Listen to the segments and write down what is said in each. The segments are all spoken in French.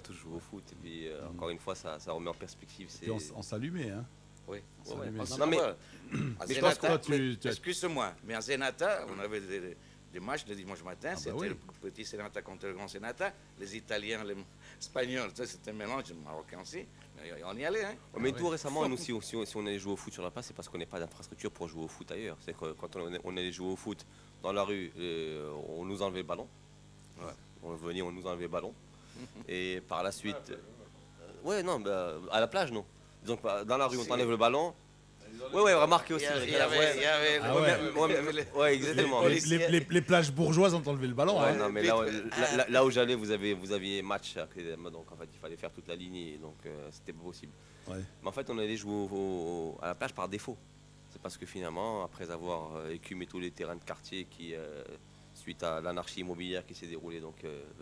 tous jouer au foot. Et puis, encore une fois, ça remet en perspective. Et on s'allumait, hein. Oui. Ouais. Non, mais, mais je pense que excuse-moi, mais à Zenata, on avait des matchs le dimanche matin, c'était oui. le petit Zenata contre le grand Zenata, les Italiens, les Espagnols, c'était un mélange marocain aussi, mais on y allait. Hein. Mais tout récemment, nous, si on allait jouer au foot sur la place, c'est parce qu'on n'est pas d'infrastructure pour jouer au foot ailleurs. C'est que quand on allait jouer au foot dans la rue, on nous enlevait le ballon. Ouais. On venait, on nous enlevait le ballon. Et par la suite... ouais, non, à la plage, non. Donc dans la rue, on t'enlève le ballon. Ouais, remarquez aussi. Il y avait Ouais, exactement. Les plages bourgeoises ont enlevé le ballon. Ouais, Hein. non, mais là où j'allais, vous aviez match, donc en fait il fallait faire toute la ligne, et donc c'était pas possible. Ouais. Mais en fait on allait jouer à la plage par défaut. C'est parce que finalement, après avoir écumé tous les terrains de quartier qui, suite à l'anarchie immobilière qui s'est déroulée, donc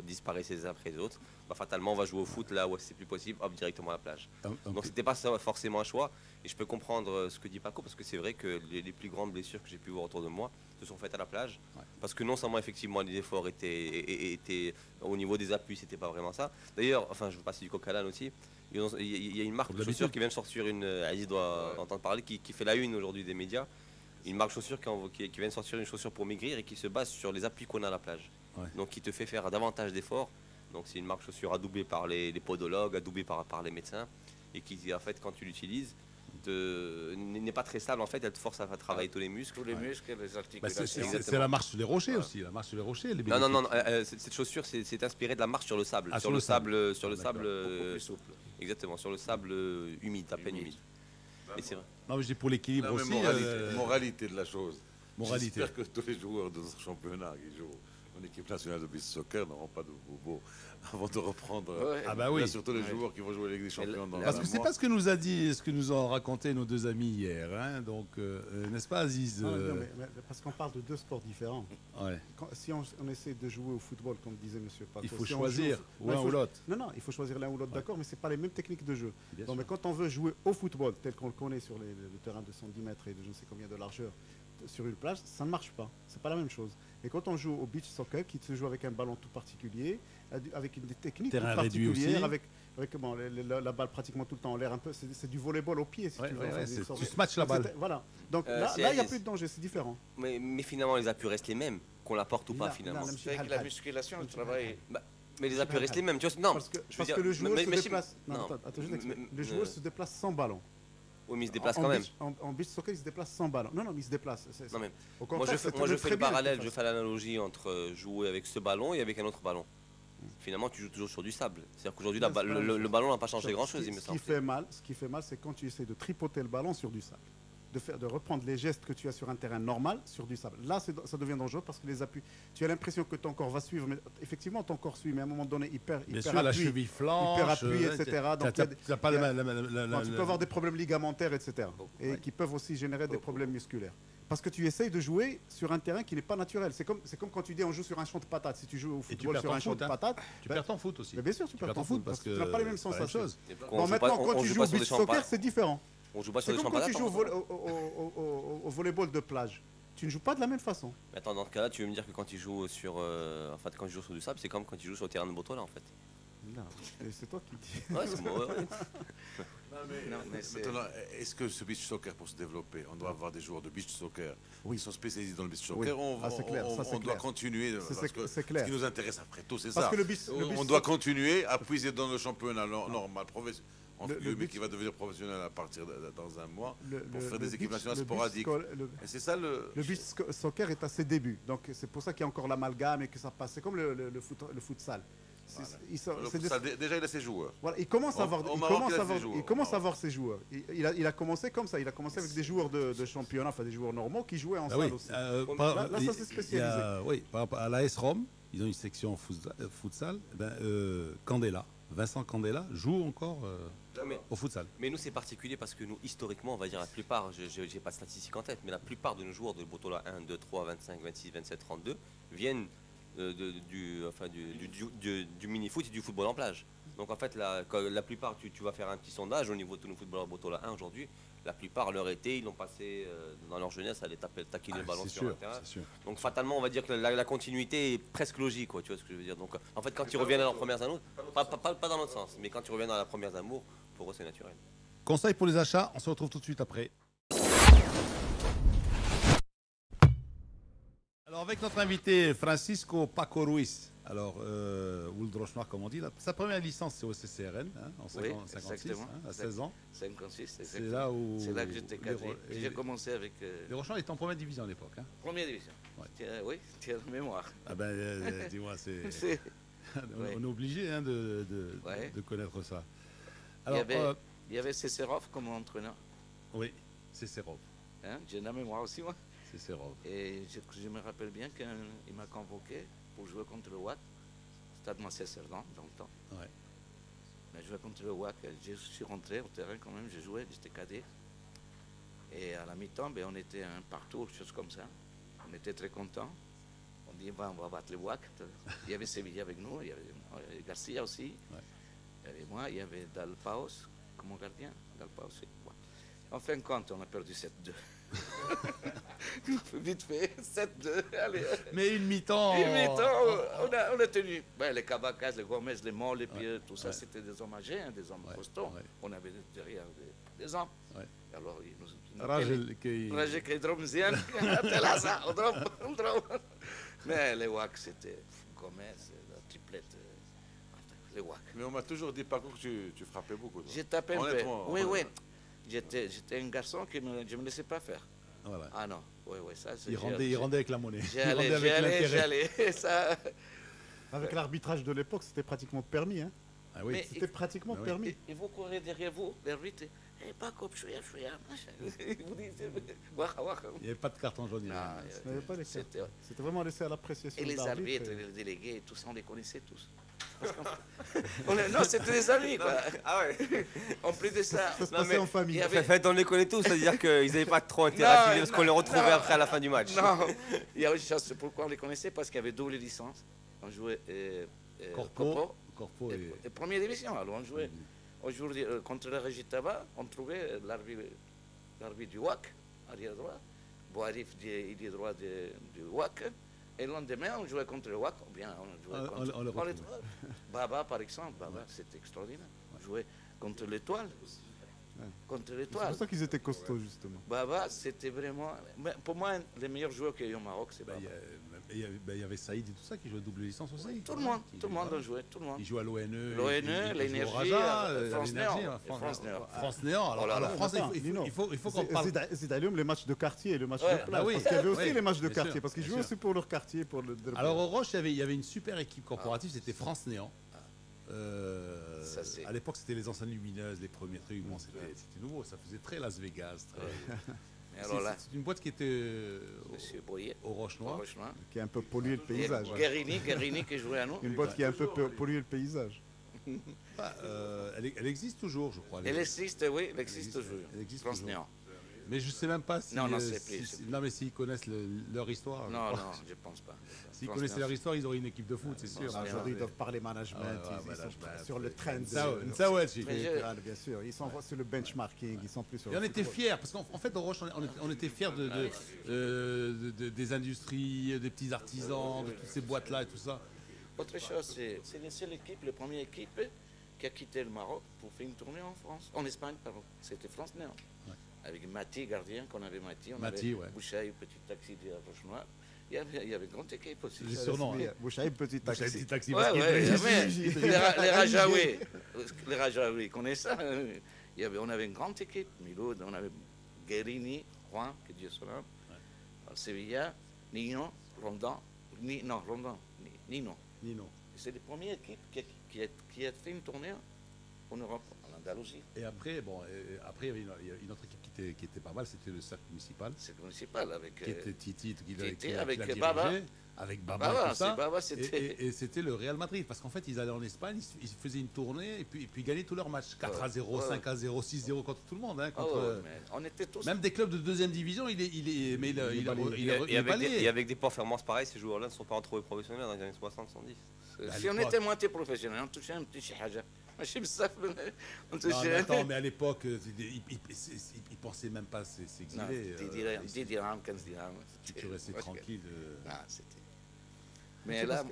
disparaissaient les uns après les autres, fatalement on va jouer au foot là où c'est plus possible, hop, directement à la plage. Donc c'était pas forcément un choix, et je peux comprendre ce que dit Paco, parce que c'est vrai que les plus grandes blessures que j'ai pu voir autour de moi se sont faites à la plage, parce que non seulement effectivement les efforts étaient au niveau des appuis, c'était pas vraiment ça. D'ailleurs, enfin je veux passer du coq à l'âne aussi, il y a une marque de chaussures qui vient de sortir Aziz doit entendre parler, qui fait la une aujourd'hui des médias. Une marque de chaussures qui vient de sortir une chaussure pour maigrir et qui se base sur les appuis qu'on a à la plage. Ouais. Donc qui te fait faire davantage d'efforts. Donc c'est une marque de chaussures adoubée par les podologues, adoubée par les médecins, et qui en fait quand tu l'utilises n'est pas très stable, en fait elle te force à travailler tous les muscles. Tous les muscles et les articulations. C'est la marche sur les rochers aussi, la marche sur les rochers. Elle est non, cette chaussure c'est inspiré de la marche sur le sable. Sur le sable. Beaucoup plus souple. Exactement, sur le sable humide, à peine humide. Et c'est vrai. Non, mais je dis pour l'équilibre aussi. Moralité de la chose. Moralité. J'espère que tous les joueurs de ce championnat qui jouent en équipe nationale de beach soccer n'auront pas de bobo avant de reprendre. Ah bah oui. Là, surtout les joueurs qui vont jouer la Ligue des Champions dans Parce un que c'est mois. pas ce que nous a dit, ce que nous ont raconté nos deux amis hier, hein. Donc n'est-ce pas, Aziz? Non, mais parce qu'on parle de deux sports différents. Ouais. Si on essaie de jouer au football, comme disait M. Paco, Il faut si on choisir joue- l'un ou l'autre. Non, il faut choisir l'un ou l'autre, d'accord, mais c'est pas les mêmes techniques de jeu. Bien Donc, sûr. mais quand on veut jouer au football, tel qu'on le connaît sur le terrain de 110 mètres et de je ne sais combien de largeur, sur une plage, ça ne marche pas. C'est pas la même chose. Et quand on joue au beach soccer, qui se joue avec un ballon tout particulier, avec une technique Terrain toute réduit particulière, aussi. avec bon, la balle pratiquement tout le temps en l'air un peu, c'est du volleyball au pied, si Ouais, tu veux. ouais, Enfin, ouais, des sortes tu de- smatches la balle. Voilà. Donc là, il n'y a plus de danger, c'est différent. Mais finalement les appuis restent les mêmes, qu'on la porte ou pas Là, finalement. là, C'est avec la musculation, le travail. Mais les appuis restent les mêmes. Tu vois, non, Parce que, je veux dire, le joueur se mais si- déplace. Non, non. attends, je t'explique. Mais- Le joueur se déplace sans ballon. Oui, mais il se déplace En quand même. En beach soccer, il se déplace sans ballon. Non, il se déplace. Non, mais Au moi contraire, je fais très le bien, parallèle, cette je fais l'analogie entre jouer avec ce ballon et avec un autre ballon. Finalement, tu joues toujours sur du sable. C'est-à-dire qu'aujourd'hui, Non, c'est pas la même le chose. ballon n'a pas changé grand-chose, il me Ce semble. qui fait mal, c'est quand tu essaies de tripoter le ballon sur du sable. De reprendre les gestes que tu as sur un terrain normal sur du sable. Là, ça devient dangereux parce que les appuis, tu as l'impression que ton corps va suivre, mais effectivement, ton corps suit, mais à un moment donné, il perd Bien appui, sûr, la cheville flanche. hyper appui, etc. Donc, t'as pas il y a- la- tu peux avoir des problèmes ligamentaires, etc. Et Ouais. qui peuvent aussi générer des problèmes musculaires. Parce que tu essayes de jouer sur un terrain qui n'est pas naturel. C'est comme quand tu dis on joue sur un champ de patates. Si tu joues au Et tu football perds sur ton un champ foot, de hein. patates, Tu perds ton foot aussi. mais bien sûr, tu perds ton foot parce que tu n'as pas les mêmes c'est la sensations. chose. Et Bon, maintenant, quand tu joues au beach soccer, c'est différent. On joue pas sur C'est des comme champs quand tu patates, joues au volleyball de plage. Tu ne joues pas de la même façon. Mais attends, dans ce cas-là, tu veux me dire que quand tu joues sur, quand tu joues sur du sable, c'est comme quand tu joues sur le terrain de Botola en fait. Non, c'est toi qui dis. Ouais, c'est moi. Ouais. Non, mais c'est- Maintenant, est-ce que ce beach soccer, pour se développer, on doit avoir des joueurs de beach soccer Oui. qui sont spécialisés dans le beach Oui. soccer? Ah, c'est clair, ça, c'est on doit clair. continuer. C'est- Parce que c'est ce clair. qui nous intéresse après tout, c'est Parce ça. que le beach On doit continuer à puiser dans le championnat normal, professionnel. Le Mais beach- qui va devenir professionnel à partir dans un mois pour faire le des équipes beach- nationales le beach sporadiques. sco- le- Et c'est ça le. Le beach soccer est à ses débuts. Donc c'est pour ça qu'il y a encore l'amalgame et que ça passe. C'est comme le futsal. Le futsal, déjà, il a ses joueurs. Voilà, il commence à avoir, Au il Maroc, commence il a à avoir, ses joueurs. il commence à avoir ses joueurs. Il a commencé comme ça. Il a commencé avec des joueurs de championnat, enfin des joueurs normaux qui jouaient en Ah salle oui, aussi. par- là, ça, c'est il y a- oui, par rapport à l'AS Rome, ils ont une section futsal. Candela, Vincent Candela joue encore Mais, au futsal. mais nous, c'est particulier parce que nous, historiquement, on va dire la plupart, je n'ai pas de statistiques en tête, mais la plupart de nos joueurs de Botola 1, 2, 3, 25, 26, 27, 32 viennent du mini-foot et du football en plage. Donc en fait, la plupart, tu vas faire un petit sondage au niveau de tous nos footballeurs Botola 1 aujourd'hui. La plupart, leur été, ils l'ont passé dans leur jeunesse à aller taquiner le ballon c'est sur le sûr, terrain. c'est sûr. Donc fatalement, on va dire que la continuité est presque logique, quoi, tu vois ce que je veux dire. Donc en fait, quand ils reviennent à leurs premières amours, pas dans l'autre sens, mais quand ils reviennent dans leurs premières amours, pour eux, c'est naturel. Conseil pour les achats, on se retrouve tout de suite après. Alors avec notre invité Francisco Paco Ruiz, alors ou le Droche Noir comme on dit, sa première licence c'est au CCRN hein, en 56, exactement. à 16 ans. 56, C'est là où c'est là que j'étais cadré. J'ai commencé avec les Rochons étaient en première division à l'époque. Hein. première division. Ouais. Oui, tu as la mémoire. Ah ben dis-moi, c'est on est obligé hein, de connaître ça. Alors, il y avait Cécérov comme entraîneur. Oui, c'est Serov. Hein, j'ai la mémoire aussi, moi. C'est Serov. Et je me rappelle bien qu'il m'a convoqué pour jouer contre le WAC. Stade Massé-Cerdan, dans le temps. Ouais. Mais je jouais contre le WAC. Je suis rentré au terrain quand même, j'ai joué, j'étais cadet. Et à la mi-temps, ben, on était un partout, chose comme ça. On était très contents. On dit, on va battre le WAC. Il y avait Sevilla avec nous, il y avait Garcia aussi. Ouais. Il y avait moi, il y avait Dalpaos comme gardien. Dalpaos, c'est moi. En fin de compte, on a perdu 7-2. Vite fait, 7-2. Allez. Mais une mi-temps. Une mi-temps, on a tenu. Ben, les Cabacas, les Gomez, les Molles, les Pieux, tout ça, c'était des hommes âgés, hein, des hommes costauds. Ouais. On avait derrière des hommes. Ouais. Alors, ils nous راجل يضرب مزيان حتى العصا اضرب. Mais les WAC, c'était Gomez, la triplette. Les WAC. Mais on m'a toujours dit par contre que tu frappais beaucoup. J'ai tapé un peu. Honnêtement, Oui. J'étais un garçon qui je ne me laissais pas faire. Voilà. Ah non, oui, ça c'est... Il rendait avec la monnaie. J'allais, ça... Avec l'arbitrage de l'époque, c'était pratiquement permis. Hein. Ah oui. C'était pratiquement permis. Et vous courez derrière vous, l'arbitre, pas comme je suis, vous dites, il n'y avait pas de carton jaune. C'était vraiment laissé à l'appréciation. Et les arbitres, les délégués, tout ça, on les connaissait tous. Non, c'était des amis, quoi. Ah ouais. En plus de ça, ça se passait en famille. En fait, on les connaît tous, c'est-à-dire qu'ils n'avaient pas trop interactif parce qu'on les retrouvait après à la fin du match. Non, il y a une chose, pourquoi on les connaissait, parce qu'il y avait double licence. On jouait Corpo et première division. Alors on jouait aujourd'hui contre le Régis Tabac, on trouvait l'arbitre du WAC, arrière droit, Boarif, il est droit du WAC. Et le lendemain, on jouait contre le WAC, ou bien on jouait contre les Baba, par exemple. Baba, c'était extraordinaire. On jouait contre l'Étoile. Contre l'Étoile. C'est pour ça qu'ils étaient costauds, justement. Baba, c'était vraiment... Pour moi, les meilleurs joueurs qu'il y a eu au Maroc, c'est Baba. Il y avait Saïd et tout ça qui jouait double licence aussi. Tout le monde en jouait, tout le monde. Il jouait à l'ONE. L'ONE, l'Énergie, France Néant. Alors France, il faut qu'on parle... Zidalium, les matchs de quartier et le match de plage. Parce qu'il y avait aussi les matchs de quartier, parce qu'ils jouaient aussi pour leur quartier. Alors au Roche, il y avait une super équipe corporative, c'était France Néant. À l'époque, c'était les enceintes lumineuses, les premiers trucs. Bon, c'était nouveau, ça faisait très Las Vegas. C'est une boîte qui était au Roche Noir. Qui a un peu pollué le paysage. Guérini qui jouait à nous. Une boîte qui a un peu pollué le paysage. Elle existe toujours, je crois. Elle existe, oui, elle existe toujours. France Néant. Mais je ne sais même pas si. Non, c'est plus. Non, mais s'ils connaissent leur histoire. Non, je ne pense pas. S'ils connaissaient leur histoire, ils auraient une équipe de foot, c'est sûr. Aujourd'hui, ils doivent parler management. Ils sont sur le trend. Bien sûr. Ils sont sur le benchmarking. Ils sont plus sur. Et on était fiers, parce qu'en fait, au Roche, on était fiers des industries, des petits artisans, de toutes ces boîtes-là et tout ça. Autre chose, c'est la seule équipe, la première équipe qui a quitté le Maroc pour faire une tournée en France. En Espagne, pardon. C'était France Néant. Avec Mati, gardien, qu'on avait Mati. On avait Bouchaï, petit taxi de la Roche Noire. Il y avait une grande équipe aussi. Les surnoms. Bouchaï, petit taxi. Les Rajaoui, connaissez ça. On avait une grande équipe. Miloud, on avait Guérini, Juan, que Dieu soit là. Sevilla, Nino, Rondon. Nino. C'est la première équipe qui a fait une tournée en Europe, en Andalousie. Et après, il y avait une autre équipe qui était pas mal, c'était le cercle municipal. Le cercle municipal avec qui était Titi, avec Baba. Avec Baba, tout ça. Baba, et c'était le Real Madrid, parce qu'en fait, ils allaient en Espagne, ils faisaient une tournée et puis gagnaient tous leurs matchs. 4-0, 5-0, 6-0 contre tout le monde. Hein, on était tous... Même des clubs de deuxième division, il est balayé. Et avec des performances pareilles, ces joueurs-là ne sont pas retrouvés professionnels dans les années 60-70. Si on était moitié professionnel, on touchait un petit chihaja. mais attends, mais à l'époque, ils pensaient même pas s'exiler. 10 dirhams, 15 dirhams. Tu restais tranquille. Non, c'était... Mais là,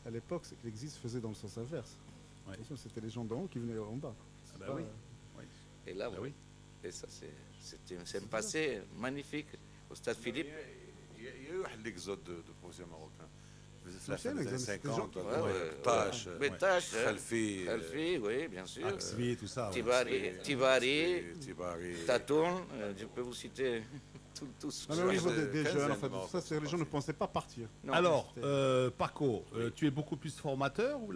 à l'époque, c'est que l'exil se faisait dans le sens inverse. Ouais. C'était les gens d'en haut qui venaient en bas. Ah bah oui. Et là, oui. Et ça, c'est un passé magnifique au Stade Philippe. Il y a eu l'exode de professionnels marocains. C'est les années 50, Tâche, Khalfi, oui, bien sûr. Axvi, tout ça. Tivari, Tatoun, je peux vous citer tous. Au niveau des jeunes, en fait, les gens ne pensaient pas partir. Non, alors, Paco, tu es beaucoup plus formateur ou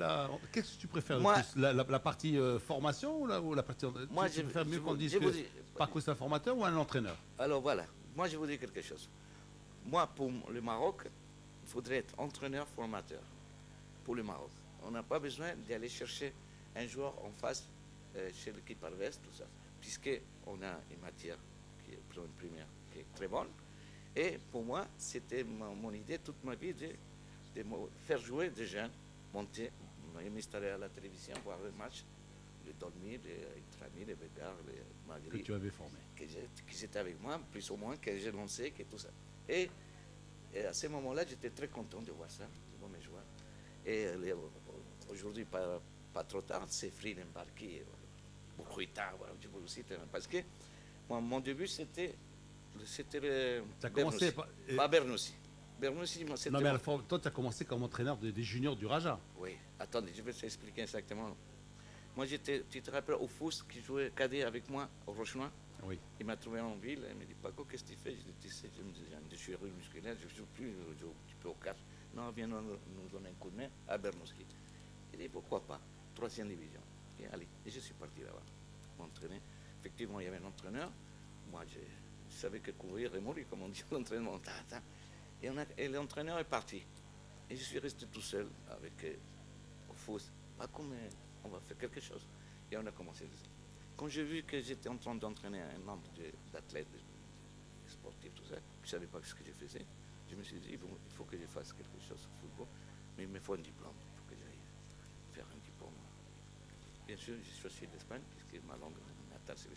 qu'est-ce que tu préfères le plus, la partie formation ou la partie... Moi, tu préfères mieux qu'on dise que Paco c'est un formateur ou un entraîneur? Alors voilà, moi je vous dis quelque chose. Moi, pour le Maroc, il faudrait être entraîneur-formateur pour le Maroc. On n'a pas besoin d'aller chercher un joueur en face chez l'équipe adverse, tout ça, puisqu'on a une matière qui est une première qui est très bonne. Et pour moi, c'était mon idée toute ma vie de faire jouer des jeunes, monter, m'installer à la télévision, voir les matchs, les Dolmi, les Itrami, les Bégar, les Magri. Que tu avais formé. Qui étaient avec moi, plus ou moins, que j'ai lancé, que tout ça. Et à ce moment-là, j'étais très content de voir ça, de voir mes joueurs. Et aujourd'hui, pas trop tard, c'est Free embarqué, beaucoup tard, je vous le cite, parce que moi, mon début, c'était commencé pas Bernoussi. Bernoussi, moi, c'était... Non, mais toi, tu as commencé comme entraîneur des juniors du Raja. Oui, attendez, je vais t'expliquer exactement. Moi, tu te rappelles, au Fous, qui jouait cadet avec moi au Rochenois. Oui. Il m'a trouvé en ville, il m'a dit, Paco, qu'est-ce que tu fais? Je dis, j'ai une déchirure musculaire, je ne joue plus, je joue un petit peu au catch. Non, viens nous donner un coup de main à Bernoussi. Il dit, pourquoi pas? 3e division. Et allez, et je suis parti là-bas, m'entraîner. Effectivement, il y avait un entraîneur. Moi, je savais que courir et mourir, comme on dit, l'entraînement. Et l'entraîneur est parti. Et je suis resté tout seul avec au Fous. Paco, mais on va faire quelque chose. Et on a commencé. Quand j'ai vu que j'étais en train d'entraîner un nombre d'athlètes, de sportifs, tout ça, je ne savais pas ce que je faisais. Je me suis dit, il faut que je fasse quelque chose au football, mais il me faut un diplôme. Il faut que j'aille faire un diplôme. Bien sûr, j'ai choisi l'Espagne, puisque ma langue natale, c'est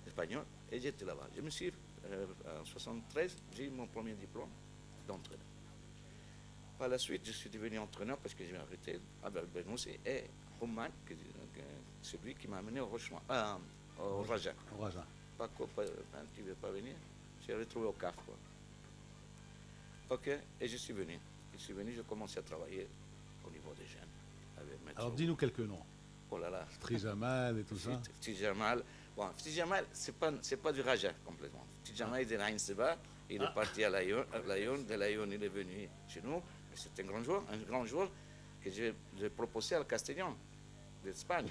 l'espagnol, et j'étais là-bas. Je me suis, en 1973, j'ai eu mon premier diplôme d'entraîneur. Par la suite, je suis devenu entraîneur parce que j'ai arrêté avec Bernoussi et Roman, celui qui m'a amené au Rochement, au Raja. Au Raja. Paco, tu ne veux pas venir? J'ai retrouvé au CAF. Quoi. Ok, et je suis venu. J'ai commencé à travailler au niveau des jeunes. Alors dis-nous quelques noms. Oh là là. Fti Jamal et tout ça. Fti Jamal. Bon, Fti Jamal, c'est pas du Raja complètement. Fti Jamal est de Ain Seba. Il est parti à Lyon. De Lyon, il est venu chez nous. C'est un grand joueur que j'ai proposé à Castellón d'Espagne.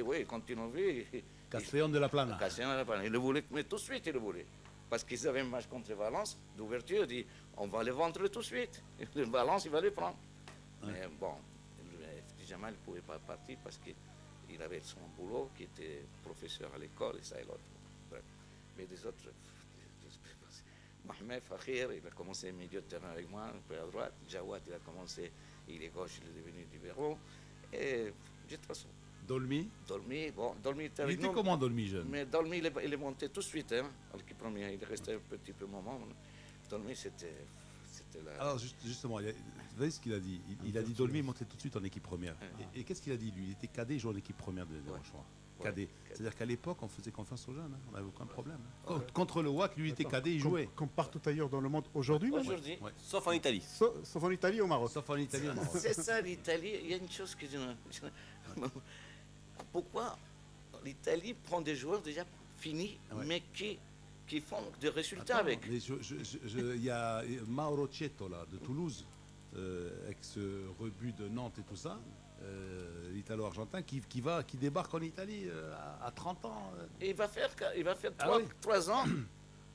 Oui, il continue. Castellón de la Plana. Castellón de la Plana. Il le voulait, mais tout de suite, il le voulait. Parce qu'ils avaient un match contre Valence d'ouverture. Il dit, on va le vendre tout de suite. Le Valence, il va le prendre. Ouais. Mais bon, Jamal ne pouvait pas partir parce qu'il avait son boulot, qui était professeur à l'école, et ça et l'autre. Bref. Mais des autres... Mohamed Fakhir, il a commencé milieu de terrain avec moi, un peu à droite. Jawad, il a commencé, il est gauche, il est devenu libéraux. Et de toute façon. Dolmi, bon, Dolmi était avec nous. Il était comment Dolmi jeune? Mais Dolmi, il est monté tout de suite, hein, à l'équipe première. Il est resté un petit peu moment. Dolmi, c'était là. Alors justement, vous voyez ce qu'il a dit? Il a dit Dolmi montait tout de suite en équipe première. Et qu'est-ce qu'il a dit lui? Il était cadet, il jouait en équipe première de Rochefort. Cadet. C'est-à-dire qu'à l'époque, on faisait confiance aux jeunes, hein. On n'avait aucun problème. Contre le WAC, lui était cadet, il jouait. Comme partout ailleurs dans le monde aujourd'hui. Aujourd'hui. Ouais. Sauf en Italie. Sauf en Italie au Maroc. Sauf en Italie au Maroc. C'est ça l'Italie. Il y a une chose que pourquoi l'Italie prend des joueurs déjà finis, mais qui font des résultats avec. Il y a Mauro Cetto là, de Toulouse, avec ce rebut de Nantes et tout ça. L'Italo-Argentin qui débarque en Italie à 30 ans. Et il va faire 3 ans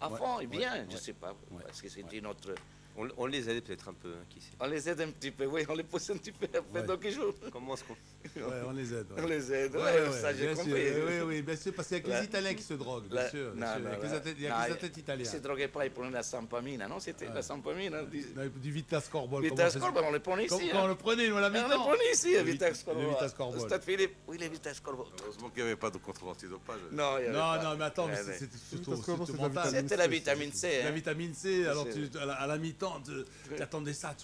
à fond, et bien, je ne sais pas, parce que c'était On les aide peut-être un peu, hein, qui sait. On les aide un petit peu, oui, on les pousse un petit peu après, Ouais. donc ils jouent. Comment est-ce qu'on... Ouais, on les aide. On les aide, Ouais, ouais, ouais, ça j'ai bien sûr. compris. Oui, bien sûr, parce qu'il n'y a que les Italiens qui se droguent, bien sûr. bien sûr. Il n'y a que les athlètes- il y a que les athlètes Ils italiens. se droguaient pas, ils prenaient la sampamina, non? C'était la sampamina. Du Vitas Corbol. Vitas Corbol, on le prenait ici. Quand on le prenait, nous, à la On le mi-temps. prenait ici, Le Vitas Corbol. Le Vitas Corbol. Stade Philippe, oui, les Vitas Corbol. Heureusement qu'il n'y avait pas de contrôle antidopage. Non, il y avait Non, pas. non, mais attends, mais Ouais, ouais. c'était Vitas surtout Corbol, c'est de la mental. vitamine C'était la vitamine C. La hein. vitamine C, alors C'est- à la mi-temps, tu attendais ça, tu